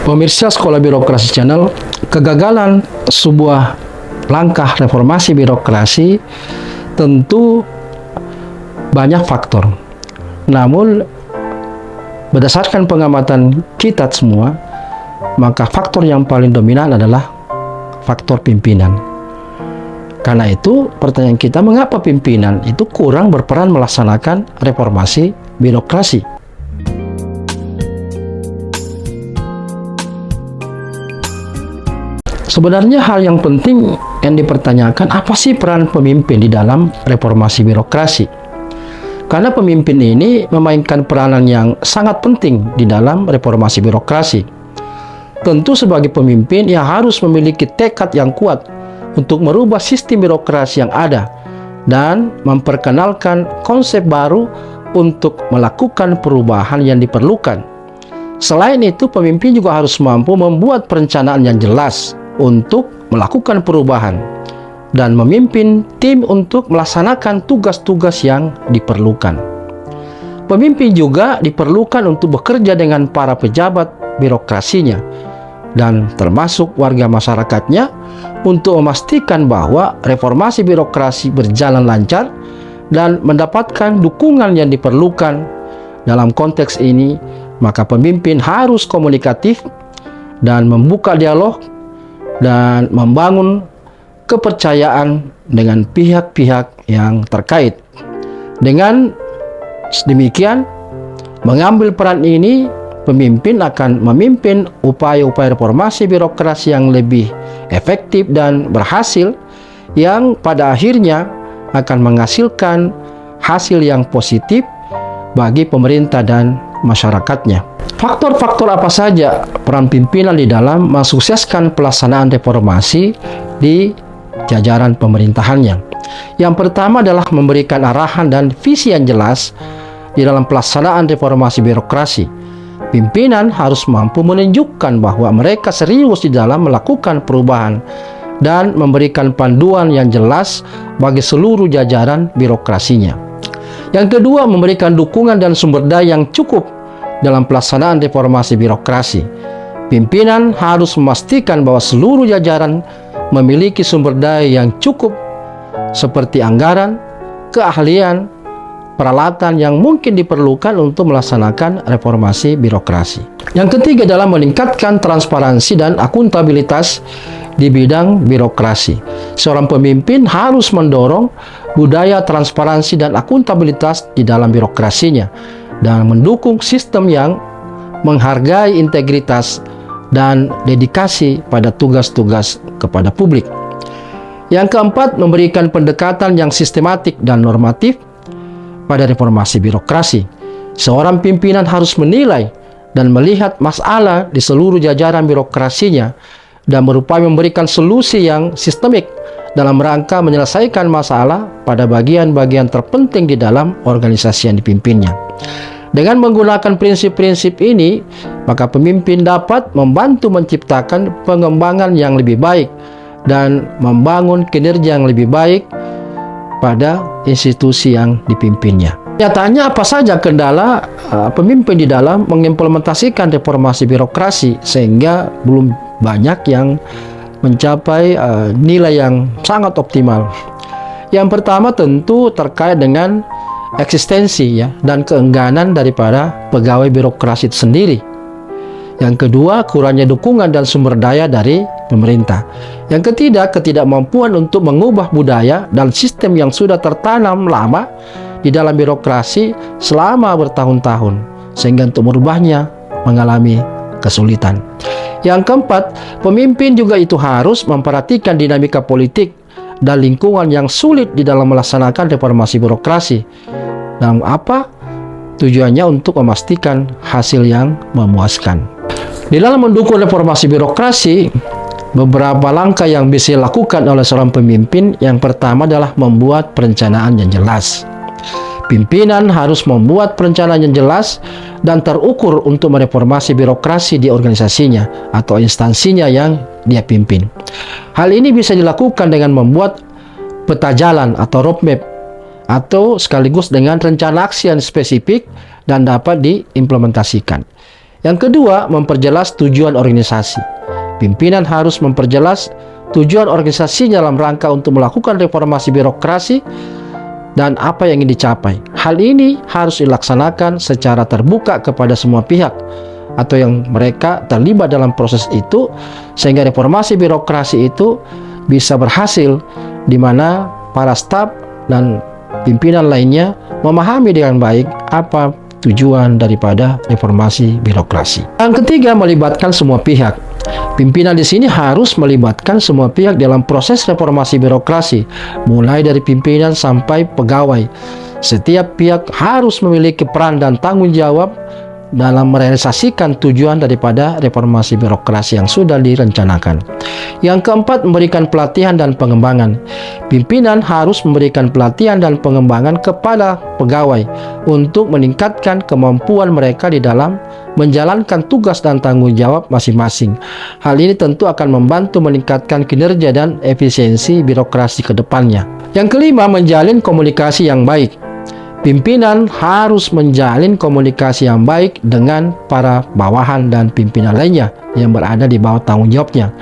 Pemirsa Sekolah Birokrasi Channel, kegagalan sebuah langkah reformasi birokrasi tentu banyak faktor. Namun, berdasarkan pengamatan kita semua, maka faktor yang paling dominan adalah faktor pimpinan. Karena itu, pertanyaan kita, mengapa pimpinan itu kurang berperan melaksanakan reformasi birokrasi? Sebenarnya hal yang penting yang dipertanyakan, apa sih peran pemimpin di dalam reformasi birokrasi? Karena pemimpin ini memainkan peranan yang sangat penting di dalam reformasi birokrasi. Tentu sebagai pemimpin ia harus memiliki tekad yang kuat untuk merubah sistem birokrasi yang ada dan memperkenalkan konsep baru untuk melakukan perubahan yang diperlukan. Selain itu, pemimpin juga harus mampu membuat perencanaan yang jelas untuk melakukan perubahan dan memimpin tim untuk melaksanakan tugas-tugas yang diperlukan. Pemimpin juga diperlukan untuk bekerja dengan para pejabat birokrasinya dan termasuk warga masyarakatnya untuk memastikan bahwa reformasi birokrasi berjalan lancar dan mendapatkan dukungan yang diperlukan. Dalam konteks ini, maka pemimpin harus komunikatif dan membuka dialog dan membangun kepercayaan dengan pihak-pihak yang terkait. Dengan demikian, mengambil peran ini, pemimpin akan memimpin upaya-upaya reformasi birokrasi yang lebih efektif dan berhasil, yang pada akhirnya akan menghasilkan hasil yang positif bagi pemerintah dan masyarakatnya. Faktor-faktor apa saja peran pimpinan di dalam mensukseskan pelaksanaan reformasi di jajaran pemerintahannya? Yang pertama adalah memberikan arahan dan visi yang jelas di dalam pelaksanaan reformasi birokrasi. Pimpinan harus mampu menunjukkan bahwa mereka serius di dalam melakukan perubahan dan memberikan panduan yang jelas bagi seluruh jajaran birokrasinya. Yang kedua, memberikan dukungan dan sumber daya yang cukup dalam pelaksanaan reformasi birokrasi. Pimpinan harus memastikan bahwa seluruh jajaran memiliki sumber daya yang cukup seperti anggaran, keahlian, peralatan yang mungkin diperlukan untuk melaksanakan reformasi birokrasi. Yang ketiga adalah meningkatkan transparansi dan akuntabilitas di bidang birokrasi. Seorang pemimpin harus mendorong budaya transparansi dan akuntabilitas di dalam birokrasinya dan mendukung sistem yang menghargai integritas dan dedikasi pada tugas-tugas kepada publik. Yang keempat, memberikan pendekatan yang sistematik dan normatif pada reformasi birokrasi. Seorang pimpinan harus menilai dan melihat masalah di seluruh jajaran birokrasinya dan berupaya memberikan solusi yang sistemik dalam rangka menyelesaikan masalah pada bagian-bagian terpenting di dalam organisasi yang dipimpinnya. Dengan menggunakan prinsip-prinsip ini, maka pemimpin dapat membantu menciptakan pengembangan yang lebih baik dan membangun kinerja yang lebih baik pada institusi yang dipimpinnya. Nyatanya, apa saja kendala pemimpin di dalam mengimplementasikan reformasi birokrasi sehingga belum banyak yang mencapai nilai yang sangat optimal? Yang pertama tentu terkait dengan eksistensi dan keengganan daripada pegawai birokrasi itu sendiri. Yang kedua, kurangnya dukungan dan sumber daya dari pemerintah. Yang ketiga, ketidakmampuan untuk mengubah budaya dan sistem yang sudah tertanam lama di dalam birokrasi selama bertahun-tahun, sehingga untuk merubahnya mengalami kesulitan. Yang keempat, pemimpin juga itu harus memperhatikan dinamika politik dan lingkungan yang sulit di dalam melaksanakan reformasi birokrasi. Dan apa tujuannya? Untuk memastikan hasil yang memuaskan. Di dalam mendukung reformasi birokrasi, beberapa langkah yang bisa dilakukan oleh seorang pemimpin. Yang pertama adalah membuat perencanaan yang jelas. Pimpinan harus membuat perencanaan yang jelas dan terukur untuk mereformasi birokrasi di organisasinya atau instansinya yang dia pimpin. Hal ini bisa dilakukan dengan membuat peta jalan atau roadmap, atau sekaligus dengan rencana aksi yang spesifik dan dapat diimplementasikan. Yang kedua, memperjelas tujuan organisasi. Pimpinan harus memperjelas tujuan organisasinya dalam rangka untuk melakukan reformasi birokrasi dan apa yang ingin dicapai. Hal ini harus dilaksanakan secara terbuka kepada semua pihak atau yang mereka terlibat dalam proses itu, sehingga reformasi birokrasi itu bisa berhasil, di mana para staf dan pimpinan lainnya memahami dengan baik apa tujuan daripada reformasi birokrasi. Yang ketiga, melibatkan semua pihak. Pimpinan di sini harus melibatkan semua pihak dalam proses reformasi birokrasi, mulai dari pimpinan sampai pegawai. Setiap pihak harus memiliki peran dan tanggung jawab dalam merealisasikan tujuan daripada reformasi birokrasi yang sudah direncanakan. Yang keempat, memberikan pelatihan dan pengembangan. Pimpinan harus memberikan pelatihan dan pengembangan kepada pegawai untuk meningkatkan kemampuan mereka di dalam menjalankan tugas dan tanggung jawab masing-masing. Hal ini tentu akan membantu meningkatkan kinerja dan efisiensi birokrasi ke depannya. Yang kelima, menjalin komunikasi yang baik. Pimpinan harus menjalin komunikasi yang baik dengan para bawahan dan pimpinan lainnya yang berada di bawah tanggung jawabnya,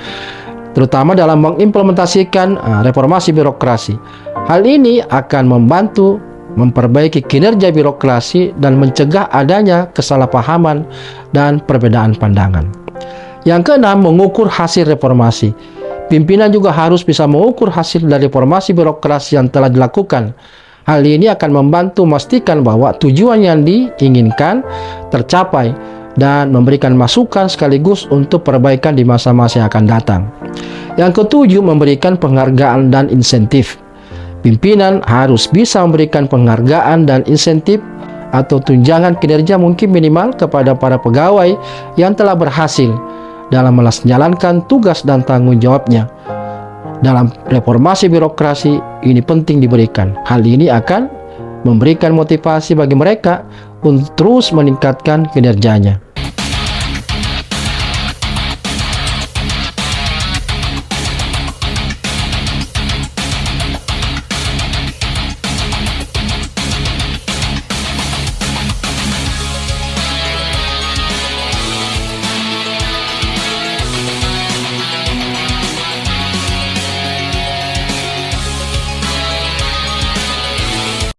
terutama dalam mengimplementasikan reformasi birokrasi. Hal ini akan membantu memperbaiki kinerja birokrasi dan mencegah adanya kesalahpahaman dan perbedaan pandangan. Yang keenam, mengukur hasil reformasi. Pimpinan juga harus bisa mengukur hasil dari reformasi birokrasi yang telah dilakukan. Hal ini akan membantu memastikan bahwa tujuan yang diinginkan tercapai dan memberikan masukan sekaligus untuk perbaikan di masa-masa yang akan datang. Yang ketujuh, memberikan penghargaan dan insentif. Pimpinan harus bisa memberikan penghargaan dan insentif atau tunjangan kinerja mungkin minimal kepada para pegawai yang telah berhasil dalam menjalankan tugas dan tanggung jawabnya. Dalam reformasi birokrasi ini penting diberikan. Hal ini akan memberikan motivasi bagi mereka untuk terus meningkatkan kinerjanya.